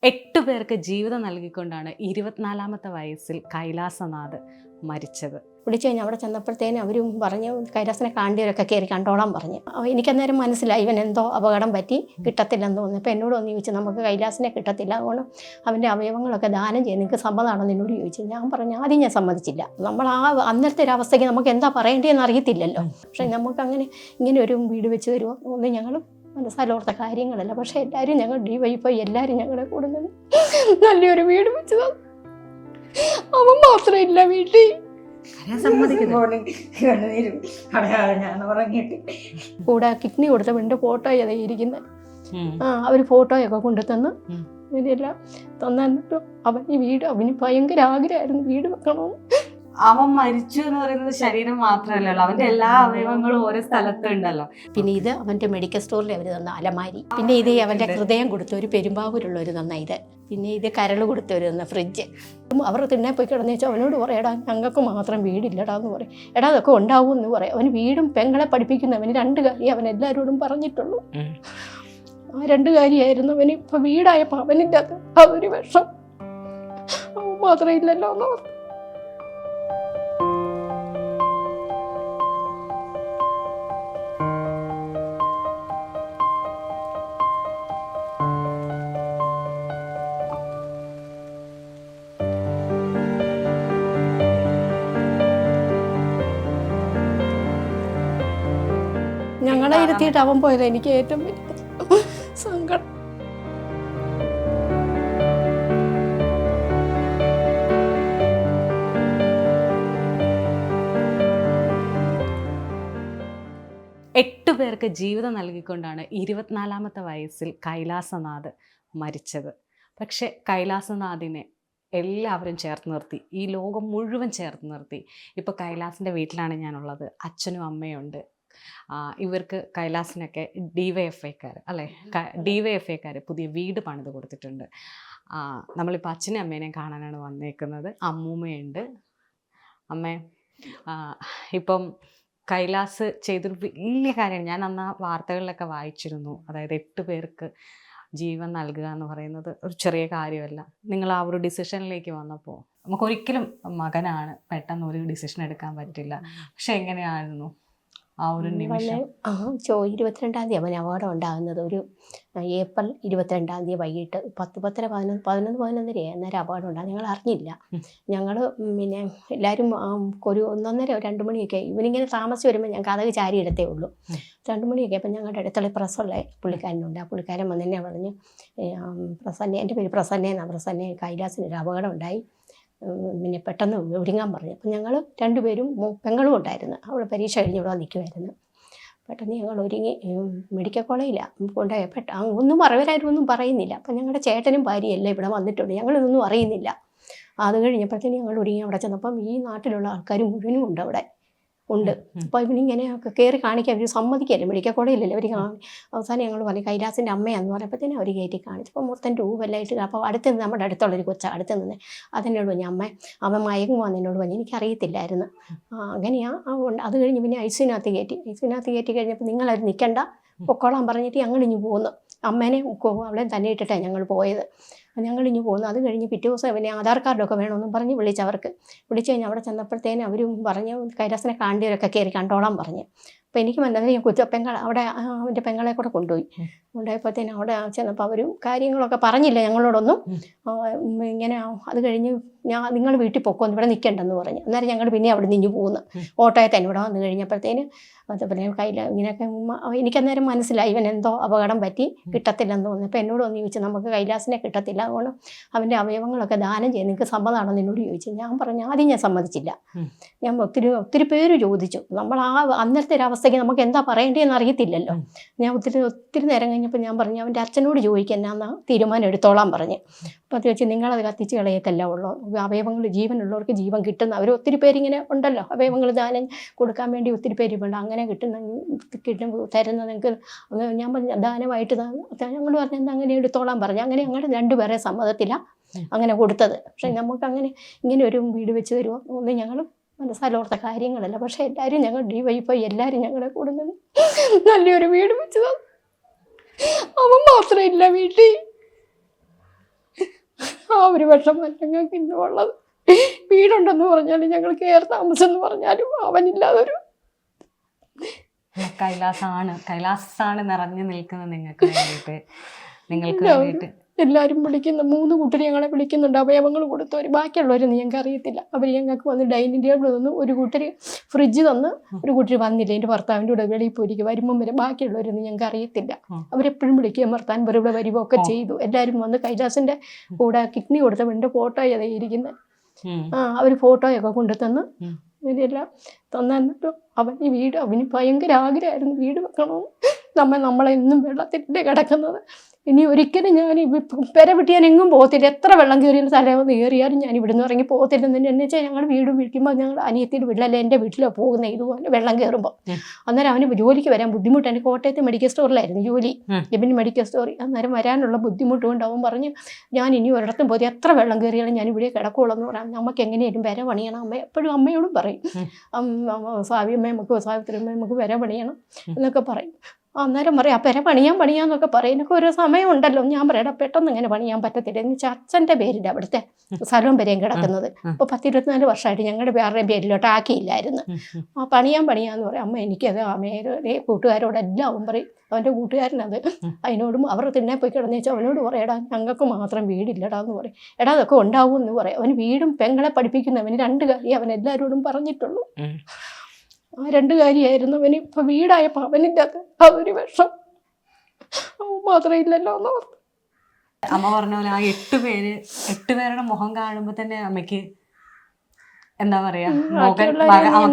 8 പേർക്ക് ജീവിതം നൽകിക്കൊണ്ടാണ് 24-ാമത്തെ വയസ്സിൽ കൈലാസനാഥ് മരിച്ചത്. വിളിച്ചു കഴിഞ്ഞാൽ അവിടെ ചെന്നപ്പോഴത്തേനും അവരും പറഞ്ഞു കൈലാസനെ കാണ്ടിയവരൊക്കെ കയറി കണ്ടോളാൻ പറഞ്ഞു. എനിക്കന്നേരം മനസ്സിലായി ഇവൻ എന്തോ അപകടം പറ്റി കിട്ടത്തില്ലെന്ന് തോന്നുന്നു. അപ്പോൾ എന്നോട് ഒന്ന് ചോദിച്ചു നമുക്ക് കൈലാസനെ കിട്ടത്തില്ല, അതുകൊണ്ട് അവൻ്റെ അവയവങ്ങളൊക്കെ ദാനം ചെയ്യാൻ നിങ്ങൾക്ക് സമ്മതമാണെന്ന് എന്നോട് ചോദിച്ചു. ഞാൻ പറഞ്ഞു ആദ്യം ഞാൻ സമ്മതിച്ചില്ല. നമ്മൾ അന്നത്തെ ഒരു അവസ്ഥയ്ക്ക് നമുക്ക് എന്താ പറയേണ്ടതെന്ന് അറിയത്തില്ലല്ലോ. പക്ഷേ നമുക്കങ്ങനെ ഇങ്ങനെ ഒരു വീട് വെച്ച് തരുമോ ഒന്നും ഞങ്ങൾ മനസ്സിലോർത്ത കാര്യങ്ങളല്ല. പക്ഷേ എല്ലാവരും ഞങ്ങൾ DYFI എല്ലാവരും ഞങ്ങളുടെ കൂടെ നിന്ന് നല്ലൊരു വീട് വെച്ചത്. അവൻ മാത്രമില്ല വീട്ടിൽ. കൂടെ കിഡ്നി കൊടുത്തവൻ്റെ ഫോട്ടോ ഇരിക്കുന്നത്. അവർ ഫോട്ടോയൊക്കെ കൊണ്ടു തന്ന് ഇതെല്ലാം തന്നിട്ട് അവൻ ഈ വീട് അവന് ഭയങ്കര ആഗ്രഹമായിരുന്നു വീട് വെക്കണമെന്ന്. അവൻ മരിച്ചു എന്ന് പറയുന്നത് ശരീരം മാത്രമല്ലല്ലോ, അവന്റെ എല്ലാ അവയവങ്ങളും ഓരോ സ്ഥലത്തുണ്ടല്ലോ. പിന്നെ ഇത് അവൻ്റെ മെഡിക്കൽ സ്റ്റോറിൽ അവർ തന്ന അലമാരി. പിന്നെ ഇത് അവൻ്റെ ഹൃദയം കൊടുത്ത ഒരു പെരുമ്പാവൂരുള്ളവർ തന്ന ഇത്. പിന്നെ ഇത് കരൾ കൊടുത്തവർ തന്ന ഫ്രിഡ്ജ്. അവർ തിണ്ണെ പോയി കിടന്നു വെച്ചാൽ അവനോട് പറയാം എടാ ഞങ്ങൾക്ക് മാത്രം വീടില്ലടാ എന്ന് പറയും. എടാ അതൊക്കെ ഉണ്ടാവും എന്ന് പറയാം. അവന് വീടും പെങ്ങളെ പഠിപ്പിക്കുന്നവന് 2 കാര്യം അവൻ എല്ലാവരോടും പറഞ്ഞിട്ടുള്ളൂ. ആ 2 കാര്യമായിരുന്നു അവന്. ഇപ്പം വീടായപ്പോൾ അവനില്ലാത്ത അതൊരു വിഷം അവൻ മാത്രം ഇല്ലല്ലോ എന്ന് പറഞ്ഞു. ഞങ്ങളെ ഇരുത്തിയിട്ട് അവൻ പോയത് എനിക്ക് ഏറ്റവും വലിയ സങ്കടം. എട്ട് പേർക്ക് ജീവിതം നൽകിക്കൊണ്ടാണ് 24-ാമത്തെ വയസ്സിൽ കൈലാസനാഥ് മരിച്ചത്. പക്ഷെ കൈലാസനാഥിനെ എല്ലാവരും ചേർത്ത് നിർത്തി, ഈ ലോകം മുഴുവൻ ചേർത്ത് നിർത്തി. ഇപ്പോൾ കൈലാസിൻ്റെ വീട്ടിലാണ് ഞാനുള്ളത്. അച്ഛനും അമ്മയുണ്ട്. ഇവർക്ക് കൈലാസിനൊക്കെ DYFIക്കാർ അല്ലേ, DYFIക്കാർ പുതിയ വീട് പണിത് കൊടുത്തിട്ടുണ്ട്. നമ്മളിപ്പോൾ അച്ഛനും അമ്മേനെയും കാണാനാണ് വന്നേക്കുന്നത്. അമ്മൂമ്മയുണ്ട്. അമ്മേ, ഇപ്പം കൈലാസ് ചെയ്തൊരു വലിയ കാര്യമാണ്. ഞാൻ അന്ന് ആ വാർത്തകളിലൊക്കെ വായിച്ചിരുന്നു. അതായത് 8 പേർക്ക് ജീവൻ നൽകുക എന്ന് പറയുന്നത് ഒരു ചെറിയ കാര്യമല്ല. നിങ്ങൾ ആ ഒരു ഡിസിഷനിലേക്ക് വന്നപ്പോൾ നമുക്കൊരിക്കലും മകനാണ്, പെട്ടെന്ന് ഒരു ഡിസിഷൻ എടുക്കാൻ പറ്റില്ല. പക്ഷെ എങ്ങനെയായിരുന്നു ആ ഒരു നിമിഷം? 22-ാം തീയതി അവന് അപകടം ഉണ്ടാകുന്നത്. ഒരു ഏപ്രിൽ 22-ാം തീയതി വൈകിട്ട് 11:11 അന്നേരം അപകടം ഉണ്ടാകും. ഞങ്ങൾ അറിഞ്ഞില്ല. ഞങ്ങൾ പിന്നെ എല്ലാവരും ഒരു 1:30-2 മണിയൊക്കെ ഇവനിങ്ങനെ താമസിച്ച് വരുമ്പോൾ ഞങ്ങൾക്ക് അതൊക്കെ ചാരി എടുത്തേ ഉള്ളൂ. 2 മണിയൊക്കെ അപ്പം ഞങ്ങളുടെ അടുത്തുള്ള പ്രസ്സുള്ള പുള്ളിക്കാരനുണ്ട്. ആ പുള്ളിക്കാരൻ വന്ന് തന്നെ പറഞ്ഞു പ്രസന്ന, എൻ്റെ പേര് പ്രസന്നയെന്നാണ്, പ്രസന്ന കൈലാസിനൊരു അപകടം ഉണ്ടായി, പിന്നെ പെട്ടെന്ന് ഒരുങ്ങാൻ പറഞ്ഞു. അപ്പം ഞങ്ങൾ 2 പേരും പെങ്ങളും ഉണ്ടായിരുന്നു. അവൾ പരീക്ഷ കഴിഞ്ഞ് ഇവിടെ നിൽക്കുമായിരുന്നു. പെട്ടെന്ന് ഞങ്ങൾ ഒരുങ്ങി മെഡിക്കൽ കോളേജിലാണ് കൊണ്ടുപോയി. ഒന്നും അവരാരും പറയുന്നില്ല. അപ്പം ഞങ്ങളുടെ ചേട്ടനും ഭാര്യയെല്ലാം ഇവിടെ വന്നിട്ടുണ്ട്. ഞങ്ങളിതൊന്നും അറിയുന്നില്ല. അത് കഴിഞ്ഞപ്പോഴത്തേനും ഞങ്ങൾ ഒരുങ്ങി അവിടെ ചെന്നപ്പം ഈ നാട്ടിലുള്ള ആൾക്കാർ മുഴുവനും ഉണ്ട് അവിടെ ഉണ്ട്. അപ്പോൾ ഇവനിങ്ങനെയൊക്കെ കയറി കാണിക്കാൻ അവർ സമ്മതിക്കല്ലേ, മെഡിക്കൽ കോളേജിലല്ലേ അവർ അവസാനം ഞങ്ങൾ പറഞ്ഞു കൈലാസിൻ്റെ അമ്മയാണെന്ന് പറഞ്ഞപ്പോഴത്തേനും അവർ കയറ്റി കാണിച്ചപ്പോൾ മൊത്തം ട്യൂബെല്ലായിട്ട്. അപ്പോൾ നമ്മുടെ അടുത്തുള്ളൊരു അടുത്ത് നിന്ന് അതെന്നോട് പറഞ്ഞു അമ്മ അവൻ മയങ്ങുവാന്ന് എന്നോട് പറഞ്ഞു. എനിക്കറിയത്തില്ലായിരുന്നു. അങ്ങനെയാണ് അത് കഴിഞ്ഞ് പിന്നെ ഐസിനകത്ത് കയറ്റി കഴിഞ്ഞപ്പോൾ നിങ്ങളവർ നിൽക്കണ്ട പൊക്കോളാൻ പറഞ്ഞിട്ട് ഞങ്ങളിഞ്ഞ് പോന്നു. അമ്മേനെ അവിടെ തന്നെ ഇട്ടിട്ടാണ് ഞങ്ങൾ പോയത്. ഞങ്ങളിഞ്ഞ് പോകുന്നു. അത് കഴിഞ്ഞ് പിറ്റേ ദിവസം അവനെ ആധാർ കാർഡൊക്കെ വേണമെന്നും പറഞ്ഞ് വിളിച്ചു കഴിഞ്ഞാൽ അവിടെ ചെന്നപ്പോഴത്തേനും അവരും പറഞ്ഞു കൈലാസനെ കാണ്ടിയവരൊക്കെ കയറി കണ്ടോളാൻ പറഞ്ഞു. അപ്പോൾ എനിക്ക് മനസ്സിലായി പെങ്ങൾ അവിടെ അവൻ്റെ പെങ്ങളെ കൂടെ കൊണ്ടുപോയപ്പോഴത്തേനും അവിടെ ചെന്നപ്പോൾ അവരും കാര്യങ്ങളൊക്കെ പറഞ്ഞില്ല ഞങ്ങളോടൊന്നും. ഇങ്ങനെ അത് കഴിഞ്ഞ് നിങ്ങൾ വീട്ടിൽ പൊക്കോന്ന് ഇവിടെ നിൽക്കണ്ടെന്ന് പറഞ്ഞു. അന്നേരം ഞങ്ങൾ പിന്നെ അവിടെ നിന്ന് പോകുന്നു. ഓട്ടോയെ തന്നെ ഇവിടെ വന്നു കഴിഞ്ഞപ്പോഴത്തേന് അതുപോലെ ഇങ്ങനെയൊക്കെ എനിക്കന്നേരം മനസ്സിലായി ഇവൻ എന്തോ അപകടം പറ്റി കിട്ടത്തില്ലെന്ന് തോന്നുന്നു. അപ്പോൾ എന്നോട് ഒന്ന് ചോദിച്ചു നമുക്ക് കൈലാസിനെ കിട്ടത്തില്ല, അതുകൊണ്ട് അവൻ്റെ അവയവങ്ങളൊക്കെ ദാനം ചെയ്യാൻ നിങ്ങൾക്ക് സമ്മതമാണെന്ന് എന്നോട് ചോദിച്ചു. ഞാൻ പറഞ്ഞു ആദ്യം ഞാൻ സമ്മതിച്ചില്ല. ഞാൻ ഒത്തിരി പേര് ചോദിച്ചു. നമ്മൾ അന്നത്തെ ഒരു അവസ്ഥയ്ക്ക് നമുക്ക് എന്താ പറയേണ്ടതെന്ന് അറിയത്തില്ലല്ലോ. ഞാൻ ഒത്തിരി നേരം കഴിഞ്ഞപ്പോൾ ഞാൻ പറഞ്ഞു അവൻ്റെ അച്ഛനോട് ചോദിക്കാൻ എന്നാ തീരുമാനം എടുത്തോളാൻ പറഞ്ഞു. അപ്പോൾ അത് വെച്ച് നിങ്ങളത് കത്തിച്ച് കളയത്തല്ല ഉള്ളൂ, അവയവങ്ങൾ ജീവനുള്ളവർക്ക് ജീവൻ കിട്ടുന്ന അവർ ഒത്തിരി പേരിങ്ങനെ ഉണ്ടല്ലോ, അവയവങ്ങൾ ദാനം കൊടുക്കാൻ വേണ്ടി ഒത്തിരി പേര് വേണ്ട, അങ്ങനെ തരുന്ന നിങ്ങൾക്ക് ഞാൻ പറഞ്ഞു ദാനമായിട്ട് ഞങ്ങൾ പറഞ്ഞത് അങ്ങനെ എടുത്തോളാൻ പറഞ്ഞു. അങ്ങനെ ഞങ്ങളുടെ 2 പേരെ സമ്മതത്തിലാണ് അങ്ങനെ കൊടുത്തത്. പക്ഷെ നമുക്ക് അങ്ങനെ ഇങ്ങനെ ഒരു വീട് വെച്ച് തരുമോ ഒന്നും ഞങ്ങൾ മനസ്സിലോർത്ത കാര്യങ്ങളല്ല. പക്ഷേ എല്ലാവരും ഞങ്ങൾ DYFI എല്ലാവരും ഞങ്ങളുടെ കൂടെ നിന്ന് നല്ലൊരു വീട് വെച്ചത്. അവൻ മാത്രമില്ല വീട്ടിൽ. ആ ഒരു വിഷമം ഞങ്ങൾക്ക് ഇന്നും ഉള്ളത്. വീടുണ്ടെന്ന് പറഞ്ഞാലും ഞങ്ങൾ കയറി താമസം എന്ന് പറഞ്ഞാലും അവനില്ലാതൊരു കൈലാസാണ് നിറഞ്ഞു നിൽക്കുന്നത് നിങ്ങൾക്ക് വേണ്ടിയിട്ട്. എല്ലാവരും വിളിക്കുന്നു, 3 കൂട്ടർ ഞങ്ങളെ വിളിക്കുന്നുണ്ട്, അവയവങ്ങൾ കൊടുത്തവർ. ബാക്കിയുള്ളവരൊന്നും ഞങ്ങൾക്ക് അറിയത്തില്ല. അവർ ഞങ്ങൾക്ക് വന്ന് ഡൈനിങ് ടേബിൾ തന്നു, ഒരു കൂട്ടർ ഫ്രിഡ്ജ് തന്ന്, ഒരു കൂട്ടർ വന്നില്ല. എൻ്റെ ഭർത്താവിൻ്റെ കൂടെ വെളിയിൽ പോയിരിക്കും, വരുമ്പം വരെ. ബാക്കിയുള്ളവരൊന്നും ഞങ്ങൾക്ക് അറിയത്തില്ല. അവരെപ്പോഴും വിളിക്കുകയും ഭർത്താൻ ഇവിടെ വരുവൊക്കെ ചെയ്തു. എല്ലാവരും വന്ന് കൈലാസിൻ്റെ കൂടെ കിഡ്നി കൊടുത്തവൻ്റെ ഫോട്ടോ ഇരിക്കുന്നത്. അവർ ഫോട്ടോയൊക്കെ കൊണ്ടു തന്ന് ഇവരെല്ലാം തന്നിട്ടും അവൻ ഈ വീട്, അവന് ഭയങ്കര ആഗ്രഹമായിരുന്നു വീട് വെക്കണമെന്ന്. നമ്മളെ എന്നും വെള്ളത്തിൻ്റെ കിടക്കുന്നത്. ഇനി ഒരിക്കലും ഞാൻ പെര വിട്ട് ഞാൻ എങ്ങും പോകത്തില്ല. എത്ര വെള്ളം കയറിയാലും തലവന്ന് കയറിയാലും ഞാൻ ഇവിടുന്ന് ഇറങ്ങി പോകത്തില്ലെന്ന്. എന്നു വെച്ചാൽ ഞങ്ങൾ വീട് വിളിക്കുമ്പോൾ ഞങ്ങൾ അനിയത്തിൻ്റെ വീട്ടിലല്ല എൻ്റെ വീട്ടിലാണ് പോകുന്നത്. ഇതുപോലെ വെള്ളം കയറുമ്പോൾ അന്നേരം അവന് ജോലിക്ക് വരാൻ ബുദ്ധിമുട്ടാണ്. കോട്ടയത്ത് മെഡിക്കൽ സ്റ്റോറിലായിരുന്നു ജോലി, ജബിൻ മെഡിക്കൽ സ്റ്റോറിൽ. അന്നേരം വരാനുള്ള ബുദ്ധിമുട്ട് കൊണ്ട് അവൻ പറഞ്ഞു, ഞാൻ ഇനി ഒരിടത്തും പോയി എത്ര വെള്ളം കയറിയാലും ഞാൻ ഇവിടെ കിടക്കുള്ളൂ എന്ന് പറയാം. നമുക്ക് എങ്ങനെയാലും വര പണിയണം. അമ്മ എപ്പോഴും അമ്മയോടും പറയും, സാവിയമ്മ നമുക്ക് സാവിത്രിയമ്മ നമുക്ക് വര പണിയണം എന്നൊക്കെ പറയും. അന്നേരം പറയും, ആ പെര പണിയാന്നൊക്കെ പറയും. എനിക്ക് ഒരു സമയമുണ്ടല്ലോ. ഞാൻ പറയടാ, പെട്ടെന്ന് ഇങ്ങനെ പണിയാൻ പറ്റത്തില്ല. എന്ന് വെച്ചാൽ അച്ഛൻ്റെ പേരില്ല അവിടുത്തെ സ്ഥലവും പെരയും കിടക്കുന്നത്. ഇപ്പോൾ 10-24 വർഷമായിട്ട് ഞങ്ങളുടെ വേറെ പേരിലോട്ട് ആക്കിയില്ലായിരുന്നു. ആ പണിയാന്ന് പറയും. അമ്മ എനിക്കത് അമ്മയുടെ കൂട്ടുകാരോടെല്ലാം അവൻ പറയും, അവൻ്റെ കൂട്ടുകാരനത്. അതിനോടും അവർ തിന്നെ പോയി കിടന്നു വെച്ചാൽ അവനോട് പറയടാ, ഞങ്ങൾക്ക് മാത്രം വീടില്ലടാ എന്ന് പറയും. എടാ അതൊക്കെ ഉണ്ടാവും എന്ന് പറയും. അവന് വീടും പെങ്ങളെ പഠിപ്പിക്കുന്നവന് 2 കാര്യം അവൻ എല്ലാവരോടും പറഞ്ഞിട്ടുള്ളൂ. ആ 2 കാര്യമായിരുന്നു അവന്. ഇപ്പം വീടായപ്പോൾ അവനില്ലാത്ത അതൊരു വിഷം മാത്രം ഇല്ലല്ലോ എന്ന് പറഞ്ഞു. അമ്മ പറഞ്ഞ പോലെ ആ 8 പേരുടെ മുഖം കാണുമ്പോൾ തന്നെ അമ്മയ്ക്ക് എന്താ പറയാ,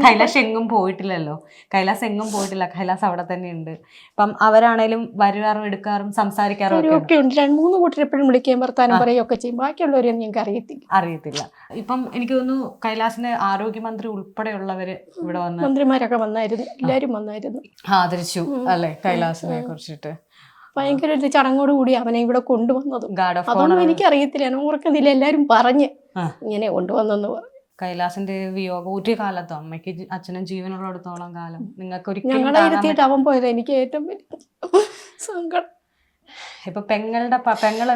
കൈലാസ് എങ്ങും പോയിട്ടില്ലല്ലോ. കൈലാസ് അവിടെ തന്നെ ഉണ്ട്. ഇപ്പം അവരാണേലും വരുവാറും എടുക്കാറും സംസാരിക്കാറും ഒക്കെ ഉണ്ട്. 2-3 കൂട്ടർ എപ്പോഴും വിളിക്കുകയും വർത്താനം പറയുകയൊക്കെ ചെയ്യും. ബാക്കിയുള്ളവരെയൊന്നും ഞങ്ങൾക്ക് അറിയത്തില്ല. ഇപ്പം എനിക്ക് തോന്നുന്നു കൈലാസിന്റെ ആരോഗ്യമന്ത്രി ഉൾപ്പെടെയുള്ളവര് ഇവിടെ വന്ന്, മന്ത്രിമാരൊക്കെ വന്നായിരുന്നു, എല്ലാവരും വന്നായിരുന്നു, ആദരിച്ചു അല്ലെ കൈലാസിനെ കുറിച്ചിട്ട്. ഭയങ്കര ഒരു ചടങ്ങോടുകൂടി അവനെ ഇവിടെ കൊണ്ടുവന്നതും. അതൊന്നും എനിക്കറിയത്തില്ല, ഓർക്കുന്നില്ല. എല്ലാവരും പറഞ്ഞ് ഇങ്ങനെ കൊണ്ടുവന്നെന്ന് പറഞ്ഞു. കൈലാസിന്റെ വിയോഗം ഒരു കാലത്തോ അമ്മയ്ക്ക് അച്ഛനും ജീവനുള്ളിടത്തോളം കാലം നിങ്ങൾക്ക് ഒരിക്കലും ഞങ്ങളെ ഇരുത്തിയിട്ട് അവൻ പോയത് എനിക്ക് ഏറ്റവും വലിയ സങ്കടം. ഇപ്പൊ പെങ്ങൾ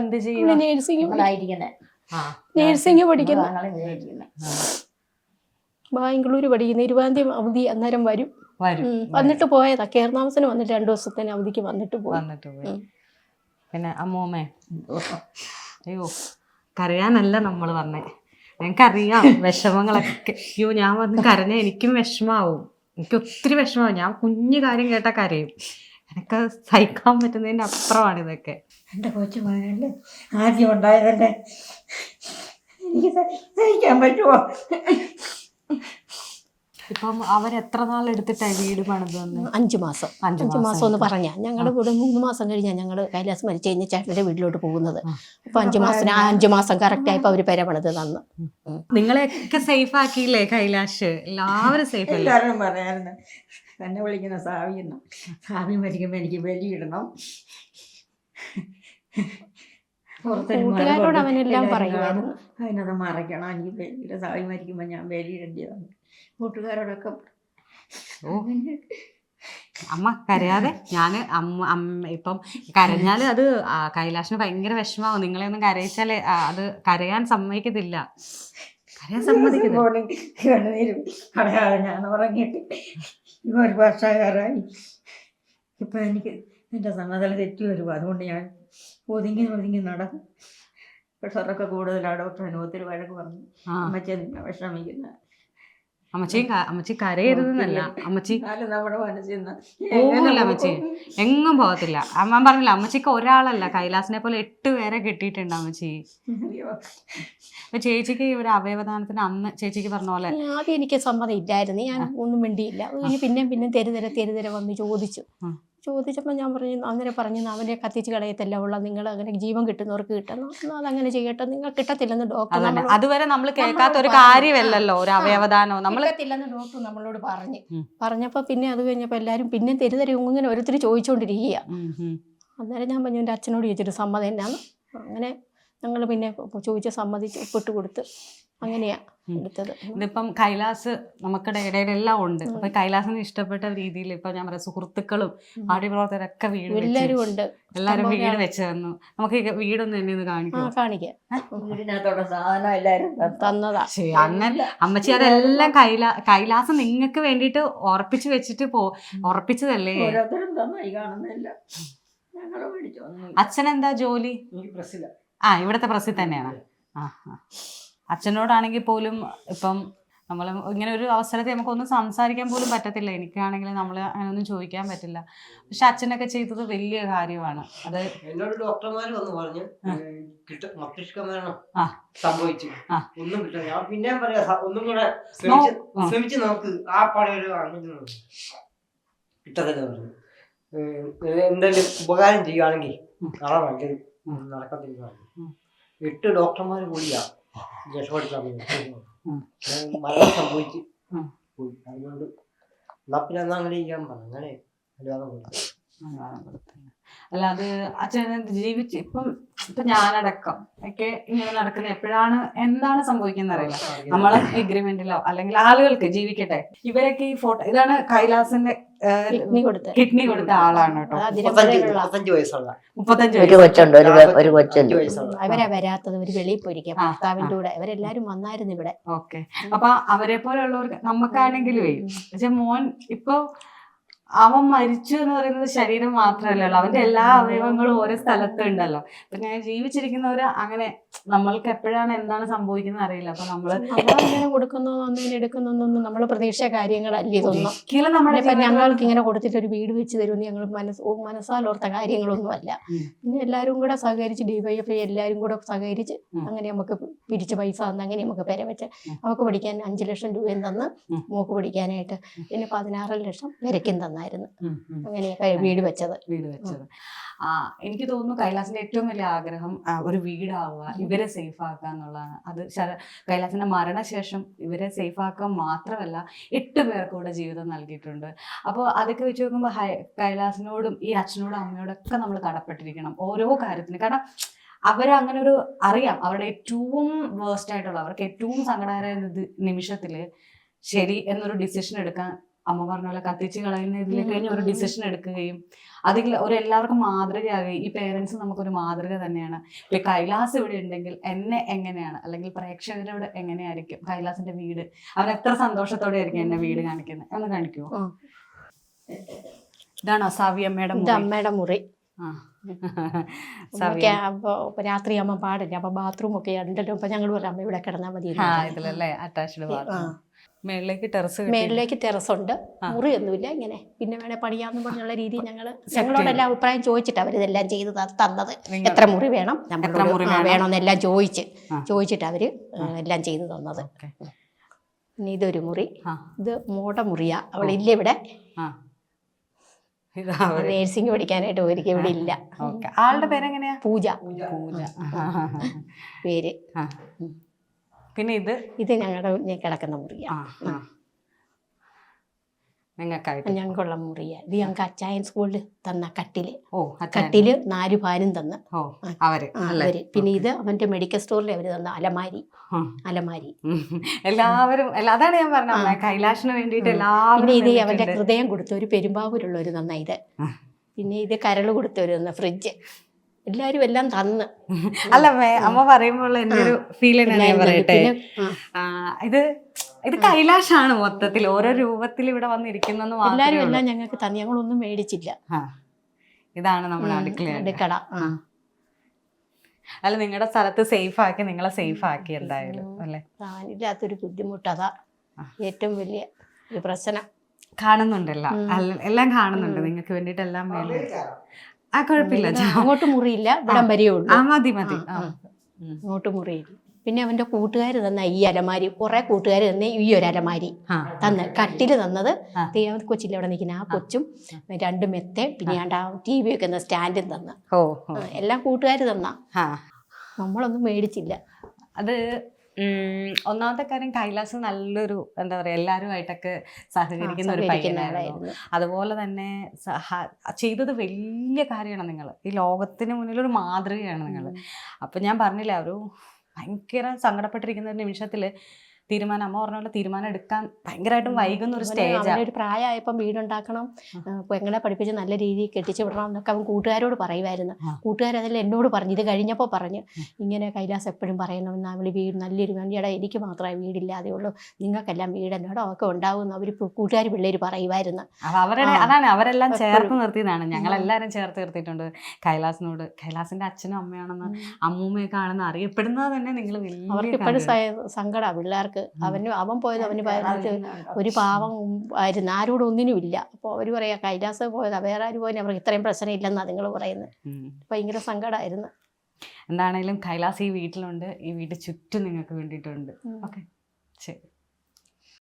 എന്ത് ചെയ്യും? നേഴ്സിംഗ് പഠിക്കുന്നു, ബാംഗ്ലൂർ പഠിക്കുന്നു. 20-ാം തീയതി അവധി അന്നേരം വരും. വന്നിട്ട് പോയതാ, കേരളാമസന് വന്നിട്ട് 2 ദിവസത്തിന് അവധിക്ക് വന്നിട്ട് പോയി. പിന്നെ അമ്മൂമ്മേ, അയ്യോ കരയാനല്ല നമ്മൾ വന്നേ, ഞങ്ങൾക്കറിയാം വിഷമങ്ങളൊക്കെ. അയ്യോ ഞാൻ വന്ന് കരഞ്ഞ എനിക്കും വിഷമാവും, എനിക്ക് ഒത്തിരി വിഷമാവും. ഞാൻ കുഞ്ഞു കാര്യം കേട്ടാൽ കരയും. എനിക്ക് സഹിക്കാൻ പറ്റുന്നതിൻ്റെ അപ്പുറമാണ് ഇതൊക്കെ. എൻ്റെ കൊച്ചുമകനല്ലേ ആദ്യം ഉണ്ടായതല്ലേ, എനിക്ക് സഹിക്കാൻ പറ്റുമോ? ഇപ്പം അവരെത്ര നാൾ എടുത്തിട്ടായി വീട് പണിത് വന്ന്? 5 മാസം എന്ന് പറഞ്ഞാൽ ഞങ്ങളുടെ ഇവിടെ 3 മാസം കഴിഞ്ഞാൽ ഞങ്ങൾ കൈലാസ് മരിച്ചു കഴിഞ്ഞ ചേട്ടൻ്റെ വീട്ടിലോട്ട് പോകുന്നത്. അപ്പോൾ 5 മാസം കറക്റ്റായപ്പോൾ അവർ പെര പണിത് തന്നു. നിങ്ങളെയൊക്കെ സേഫ് ആക്കിയില്ലേ കൈലാഷ്? എല്ലാവരും സേഫ്. എല്ലാവരും പറയായിരുന്നു എന്നെ വിളിക്കുന്ന സാവിയെന്ന്. സാവി മരിക്കുമ്പോൾ എനിക്ക് ബലിയിടണം. കൂട്ടുകാരോട് അവനെല്ലാം പറയുമായിരുന്നു, അതിനത് മറയ്ക്കണം, എനിക്ക് ബലിയുടെ സാവി മരിക്കുമ്പോൾ ഞാൻ ബലിയിടേണ്ടതാണ് കൂട്ടുകാരോടൊക്കെ. അമ്മ കരയാതെ. ഞാൻ ഇപ്പം കരഞ്ഞാൽ അത് കൈലാഷിന് ഭയങ്കര വിഷമാവും. നിങ്ങളെ ഒന്നും കരയിച്ചാലേ അത് കരയാൻ സമ്മതിക്കത്തില്ല. ഞാൻ ഉറങ്ങിയിട്ട് 1 വർഷക്കാരായി. ഇപ്പം എനിക്ക് എൻ്റെ സമ്മതല തെറ്റി വരുമ്പോൾ അതുകൊണ്ട് ഞാൻ ഒതുങ്ങി നടക്കും. പ്രഷറൊക്കെ കൂടുതലാണ്. ഡോക്ടർ ഒത്തിരി വഴക്ക് പറഞ്ഞു, അമ്മച്ചി നിന്നെ വിഷമിക്കുന്ന. അമ്മച്ചി കരയരുതെന്നല്ല, അമ്മച്ചി നമ്മുടെ മനസ്സിൽ പോകില്ല, അമ്മച്ചി എങ്ങും പോകത്തില്ല. അമ്മ പറഞ്ഞില്ല, അമ്മച്ചിക്ക് ഒരാളല്ല, കൈലാസിനെ പോലെ 8 പേരെ കിട്ടിയിട്ടുണ്ട് അമ്മച്ചി. അപ്പൊ ചേച്ചിക്ക് ഒരു അവയവദാനത്തിന് അന്ന് ചേച്ചിക്ക് പറഞ്ഞ പോലെ ആദ്യം എനിക്ക് സമ്മതം ഇല്ലായിരുന്നു, ഞാൻ ഒന്നും മിണ്ടിയില്ല. പിന്നെ തെരുതര വന്ന് ചോദിച്ചപ്പോൾ ഞാൻ അന്നേരം പറഞ്ഞു, അവനെ കത്തിച്ച് കളയത്തല്ല ഉള്ള, നിങ്ങൾ അങ്ങനെ ജീവൻ കിട്ടുന്നവർക്ക് കിട്ടണം, അതങ്ങനെ ചെയ്യട്ടെ, നിങ്ങൾ കിട്ടത്തില്ലെന്ന് ഡോക്ടർ. അതുവരെ നമ്മൾ കേൾക്കാത്ത ഒരു കാര്യമല്ലല്ലോ ഒരു അവയവദാനോ, നമ്മൾ കിട്ടത്തില്ലെന്ന് ഡോക്ടർ നമ്മളോട് പറഞ്ഞപ്പോൾ പിന്നെ അത് കഴിഞ്ഞപ്പോൾ എല്ലാവരും പിന്നെ തെരുതര ഇങ്ങനെ ഓരോരുത്തർ ചോദിച്ചുകൊണ്ടിരിക്കുക. അന്നേരം ഞാൻ പറഞ്ഞു എൻ്റെ അച്ഛനോട് ചോദിച്ചിട്ട് സമ്മതം എന്നാന്ന്. അങ്ങനെ ഞങ്ങൾ പിന്നെ ചോദിച്ച് സമ്മതിച്ച് ഒപ്പിട്ട് കൊടുത്ത് അങ്ങനെയാണ് എടുത്തത്. ഇതിപ്പം കൈലാസ് നമുക്കിടെ ഇടയിലെല്ലാം ഉണ്ട്. അപ്പൊ കൈലാസിന് ഇഷ്ടപ്പെട്ട രീതിയിൽ ഇപ്പൊ ഞാൻ പറയാം സുഹൃത്തുക്കളും പാഠ്യപ്രവർത്തകരൊക്കെ വീട് എല്ലാവരും ഉണ്ട്. എല്ലാരും വീട് വെച്ച് തന്നു. നമുക്ക് ഈ വീടൊന്നും എന്നെ ഒന്ന് കാണിക്കും. കാണിക്കാം. വീടിനകത്തോടെ സാധനം എല്ലാവരും തന്നതാ. അങ്ങനെ അമ്മച്ചി അതെല്ലാം കൈലാസം നിങ്ങൾക്ക് വേണ്ടിയിട്ട് ഉറപ്പിച്ചു വെച്ചിട്ട് ഉറപ്പിച്ചതല്ലേ? ഓരോരുത്തരും തന്നായി കാണുന്നില്ല, ഞങ്ങള് മേടിച്ചു. അച്ഛനെന്താ ജോലി? ഇവിടുത്തെ പ്രസ്സിൽ തന്നെയാണ്. അച്ഛനോടാണെങ്കിൽ പോലും ഇപ്പം നമ്മൾ ഇങ്ങനെ ഒരു അവസരത്തിൽ നമുക്കൊന്നും സംസാരിക്കാൻ പോലും പറ്റത്തില്ല. എനിക്കാണെങ്കിൽ നമ്മൾ അങ്ങനെയൊന്നും ചോദിക്കാൻ പറ്റില്ല. പക്ഷെ അച്ഛനൊക്കെ ചെയ്തത് വലിയ കാര്യമാണ്. അത് എന്നോട് ഡോക്ടർമാർ വന്ന് പറഞ്ഞു മസ്തിഷ്ക മരണം സംഭവിച്ചു, ഒന്നും കിട്ടില്ല. ഞാൻ പിന്നെ പറയാ ഒന്നും കൂടെ ശ്രമിച്ച് നോക്ക്, ആ പടയൊരു കിട്ടത്തില്ല പറഞ്ഞു. എന്തെങ്കിലും ഉപകാരം ചെയ്യുകയാണെങ്കിൽ അതാ നല്ലത്, നടക്കത്തില്ല. 8 ഡോക്ടർമാർ കൂടിയാ രക്ഷപ്പെടുത്താൻ മരണം സംഭവിച്ച് പോയി. അതുകൊണ്ട് എന്നാ പിന്നെ എന്നാ അങ്ങനെ ചെയ്യാൻ പറഞ്ഞു. അങ്ങനെ അനുവാദം കൊടുത്തു. അല്ല അത് അച്ഛൻ ജീവിച്ച് ഇപ്പം ഞാനടക്കം ഒക്കെ ഇങ്ങനെ നടക്കുന്ന എപ്പോഴാണ് എന്താണ് സംഭവിക്കുന്നത് അറിയില്ല. നമ്മളെ എഗ്രിമെന്റിലോ അല്ലെങ്കിൽ ആളുകൾക്ക് ജീവിക്കട്ടെ. ഇവരൊക്കെ ഈ ഫോട്ടോ ഇതാണ് കൈലാസിന്റെ കിഡ്നി കൊടുത്ത ആളാണ് കേട്ടോ. 35 വയസ്സുള്ള 35 വയസ്സുള്ള അവരാ വരാത്തത്, ഒരു വെളിയിൽ പോയിരിക്കാം ഭർത്താവിന്റെ കൂടെ. അവരെല്ലാരും വന്നായിരുന്നു ഇവിടെ. ഓക്കെ. അപ്പൊ അവരെ പോലെയുള്ളവർക്ക് നമുക്കാണെങ്കിലും മോൻ ഇപ്പൊ അവൻ മരിച്ചു എന്ന് പറയുന്നത് ശരീരം മാത്രമല്ലല്ലോ, അവന്റെ എല്ലാ അവയവങ്ങളും ഓരോ സ്ഥലത്തുണ്ടല്ലോ. അപ്പൊ ഞാൻ ജീവിച്ചിരിക്കുന്നവര് അങ്ങനെ നമ്മൾക്ക് എപ്പോഴാണ് എന്താണ് സംഭവിക്കുന്നത് അറിയില്ല. അപ്പൊ അങ്ങനെ കൊടുക്കുന്നൊന്നും എടുക്കുന്നൊന്നും നമ്മള് പ്രതീക്ഷ കാര്യങ്ങളല്ല ഇതൊന്നും. നമ്മുടെ ഞങ്ങൾക്ക് ഇങ്ങനെ കൊടുത്തിട്ട് ഒരു വീട് വെച്ച് തരുമെന്ന് ഞങ്ങൾ മനസ്സാലോർത്ത കാര്യങ്ങളൊന്നും അല്ല. പിന്നെ എല്ലാവരും കൂടെ സഹകരിച്ച് DYFI എല്ലാവരും കൂടെ സഹകരിച്ച് അങ്ങനെ നമുക്ക് പിരിച്ച് പൈസ തന്ന് അങ്ങനെ നമുക്ക് പെര വെച്ച് അവർക്ക് പഠിക്കാൻ 5 ലക്ഷം രൂപയും തന്ന് മോക്ക് പഠിക്കാനായിട്ട്. പിന്നെ 16 ലക്ഷം വരയ്ക്കും തന്നായിരുന്നു. അങ്ങനെയൊക്കെ വീട് വെച്ചത്. എനിക്ക് തോന്നുന്നു കൈലാസിന്റെ ഏറ്റവും വലിയ ആഗ്രഹം ഒരു വീടാവുക, ഇവരെ സേഫ് ആക്കുക എന്നുള്ളതാണ്. അത് കൈലാസിന്റെ മരണശേഷം ഇവരെ സേഫ് ആക്കുക മാത്രമല്ല 8 പേർക്ക് കൂടെ ജീവിതം നൽകിയിട്ടുണ്ട്. അപ്പോൾ അതൊക്കെ വെച്ച് നോക്കുമ്പോൾ കൈലാസിനോടും ഈ അച്ഛനോടും അമ്മയോടൊക്കെ നമ്മൾ കടപ്പെട്ടിരിക്കണം ഓരോ കാര്യത്തിന്. കാരണം അവരങ്ങനെ ഒരു അറിയാം അവരുടെ ഏറ്റവും വേഴ്സ്റ്റ് ആയിട്ടുള്ള അവർക്ക് ഏറ്റവും സങ്കടകരമായ നിമിഷത്തില് ശരി എന്നൊരു ഡിസിഷൻ എടുക്കാൻ അമ്മ പറഞ്ഞ പോലെ കത്തിച്ച് കളയുന്നതിൽ കഴിഞ്ഞ് ഒരു ഡിസിഷൻ എടുക്കുകയും അതിൽ എല്ലാവർക്കും മാതൃകയാകുകയും ഈ പേരൻസ് നമുക്കൊരു മാതൃക തന്നെയാണ്. ഇപ്പൊ കൈലാസ് ഇവിടെ ഉണ്ടെങ്കിൽ എന്നെ എങ്ങനെയാണ് അല്ലെങ്കിൽ പ്രേക്ഷകരോട് എങ്ങനെയായിരിക്കും കൈലാസിന്റെ വീട്, അവൻ എത്ര സന്തോഷത്തോടെ ആയിരിക്കും എന്നെ വീട് കാണിക്കുന്നത് എന്ന് കാണിക്കുമോ? ഇതാണോ അമ്മയുടെ മുറി? രാത്രി ആകുമ്പോൾ പാടില്ല, അപ്പൊ ബാത്റൂം ഒക്കെ ഉണ്ടല്ലോ. അപ്പൊ ഞങ്ങൾ പറയാം അമ്മ ഇവിടെ കിടന്നാൽ മതി. ഇതിലല്ലേ അറ്റാച്ച്ഡ് മേളിലേക്ക് ടെറസ് ഉണ്ട്, മുറിയൊന്നുമില്ല. ഇങ്ങനെ പിന്നെ വേണേ പണിയാന്ന് പറഞ്ഞുള്ള രീതി ഞങ്ങളോടെല്ലാം അഭിപ്രായം ചോദിച്ചിട്ട് അവരിതെല്ലാം ചെയ്ത് തന്നത്. എത്ര മുറി വേണം വേണമെന്നെല്ലാം ചോദിച്ചിട്ട് അവര് എല്ലാം ചെയ്തു തന്നത്. പിന്നെ ഇതൊരു മുറി, ഇത് മോടെ മുറിയാ. അവളില്ല ഇവിടെ, നേഴ്സിംഗ് പഠിക്കാനായിട്ട് ഒരിക്കലും ഇവിടെ ഇല്ല. ആളുടെ പേരെങ്ങനെയാ? പൂജ പേര്. പിന്നെ ഇത് ഞങ്ങളുടെ കിടക്കുന്ന മുറിയാ, ഞങ്ങൾക്കുള്ള മുറിയാ. ഇത് ഞങ്ങൾക്ക് അച്ചായൻ സ്കൂളിൽ തന്ന കട്ടില് 4 ഫാനും തന്ന് അവര്. പിന്നെ ഇത് അവന്റെ മെഡിക്കൽ സ്റ്റോറിൽ അവര് തന്ന അലമാരി. എല്ലാവരും അതാണ് ഞാൻ പറഞ്ഞ കൈലാഷിന് വേണ്ടിയിട്ട് പിന്നെ ഇത് അവന്റെ ഹൃദയം കൊടുത്ത ഒരു പെരുമ്പാവൂരുള്ളവര് തന്ന ഇത്. പിന്നെ ഇത് കരള് കൊടുത്തവര് തന്ന ഫ്രിഡ്ജ്. എല്ലാരും എല്ലാം തന്ന്. അല്ല അമ്മ പറയുമ്പോൾ എന്റെ ഒരു ഫീൽ പറയട്ടെ, ഇത് കൈലാഷാണ് മൊത്തത്തിൽ ഓരോ രൂപത്തിൽ ഇവിടെ വന്നിരിക്കുന്നെന്ന്. എല്ലാരും എല്ലാം ഞങ്ങൾക്ക് തന്നെ, ഞങ്ങളൊന്നും മേടിച്ചില്ല. ഇതാണ് നമ്മുടെ അടുക്കള. അല്ല നിങ്ങളുടെ സ്ഥലത്ത് സേഫ് ആക്കി, നിങ്ങളെ സേഫ് ആക്കി എന്തായാലും അല്ലേ. ഇല്ലാത്തൊരു ബുദ്ധിമുട്ട് അതാ ഏറ്റവും വലിയ ഒരു പ്രശ്നം. കാണുന്നുണ്ടല്ലോ, എല്ലാം കാണുന്നുണ്ട് നിങ്ങൾക്ക് വേണ്ടിട്ട് എല്ലാം വേണം. കുഴപ്പമില്ല, അങ്ങോട്ട് മുറിയില്ല, ഇവിടം വരെയുള്ളൂ. മതി അങ്ങോട്ട് മുറിയില്ല. പിന്നെ അവന്റെ കൂട്ടുകാർ തന്ന ഈ അലമാരി, കുറെ കൂട്ടുകാർ തന്നെ ഈ ഒരു അലമാരി തന്ന്. കട്ടില് തന്നത് കൊച്ചില്ല അവിടെ നിൽക്കുന്ന ആ കൊച്ചും 2 മെത്തേ, പിന്നെ ആ TV വെക്കുന്ന സ്റ്റാൻഡും തന്ന്. എല്ലാം കൂട്ടുകാർ തന്ന, നമ്മളൊന്നും മേടിച്ചില്ല. അത് ഒന്നാമത്തെ കാര്യം കൈലാസ് നല്ലൊരു എന്താ പറയുക എല്ലാവരുമായിട്ടൊക്കെ സഹകരിക്കുന്ന ഒരു സഹകരിക്കുന്ന പയ്യനായിരുന്നു. ആളായിരുന്നു. അതുപോലെ തന്നെ ചെയ്തത് വലിയ കാര്യമാണ് നിങ്ങൾ. ഈ ലോകത്തിന് മുന്നിൽ ഒരു മാതൃകയാണ് നിങ്ങൾ. അപ്പം ഞാൻ പറഞ്ഞില്ല, ഒരു ഭയങ്കര സങ്കടപ്പെട്ടിരിക്കുന്ന ഒരു നിമിഷത്തിൽ അമ്മ പറഞ്ഞ പോലെ തീരുമാനം എടുക്കാൻ ഭയങ്കരമായിട്ടും വൈകുന്ന ഒരു സ്റ്റേജാണ്. അവനൊരു പ്രായമായപ്പം വീടുണ്ടാക്കണം, പെങ്ങളെ പഠിപ്പിച്ച് നല്ല രീതിയിൽ കെട്ടിച്ചു വിടണം എന്നൊക്കെ അവൻ കൂട്ടുകാരോട് പറയുമായിരുന്നു. കൂട്ടുകാരതെല്ലാം എന്നോട് പറഞ്ഞു. ഇത് കഴിഞ്ഞപ്പോൾ പറഞ്ഞു, ഇങ്ങനെ കൈലാസ് എപ്പോഴും പറയണമെന്ന്, അവൾ വീട് നല്ലൊരു വേണ്ടിയടാ, എനിക്ക് മാത്രമേ വീടില്ലാതെ ഉള്ളൂ, നിങ്ങൾക്കെല്ലാം വീടെന്നോടോ ഒക്കെ ഉണ്ടാവുമെന്ന് അവർ കൂട്ടുകാർ പിള്ളേർ പറയുമായിരുന്നു. അവരുടെ അതാണ് അവരെല്ലാം ചേർത്ത് നിർത്തിയതാണ്. ഞങ്ങളെല്ലാവരും ചേർത്ത് നിർത്തിയിട്ടുണ്ട് കൈലാസിനോട്. കൈലാസിന്റെ അച്ഛനും അമ്മയാണെന്ന് അമ്മൂമ്മയൊക്കെ ആണെന്ന് അറിയപ്പെടുന്നത് തന്നെ നിങ്ങൾ അവർക്ക് ഇപ്പോഴും സങ്കടമാണ് പിള്ളേർക്ക്. അവൻ പോയത് അവന് പറഞ്ഞിട്ട് ഒരു പാവം ആയിരുന്നു, ആരോടും ഒന്നിനും ഇല്ല. അപ്പോൾ അവർ പറയാ കൈലാസ് പോയത് വേറെ ആരും പോയാൽ അവർക്ക് ഇത്രയും പ്രശ്നം ഇല്ലെന്നാണ് നിങ്ങൾ പറയുന്നത്. ഭയങ്കര സങ്കടമായിരുന്നു. എന്താണേലും കൈലാസ് ഈ വീട്ടിലുണ്ട്, ഈ വീട്ടിൽ ചുറ്റും നിങ്ങൾക്ക് വേണ്ടിയിട്ടുണ്ട്. ഓക്കെ, ശരി.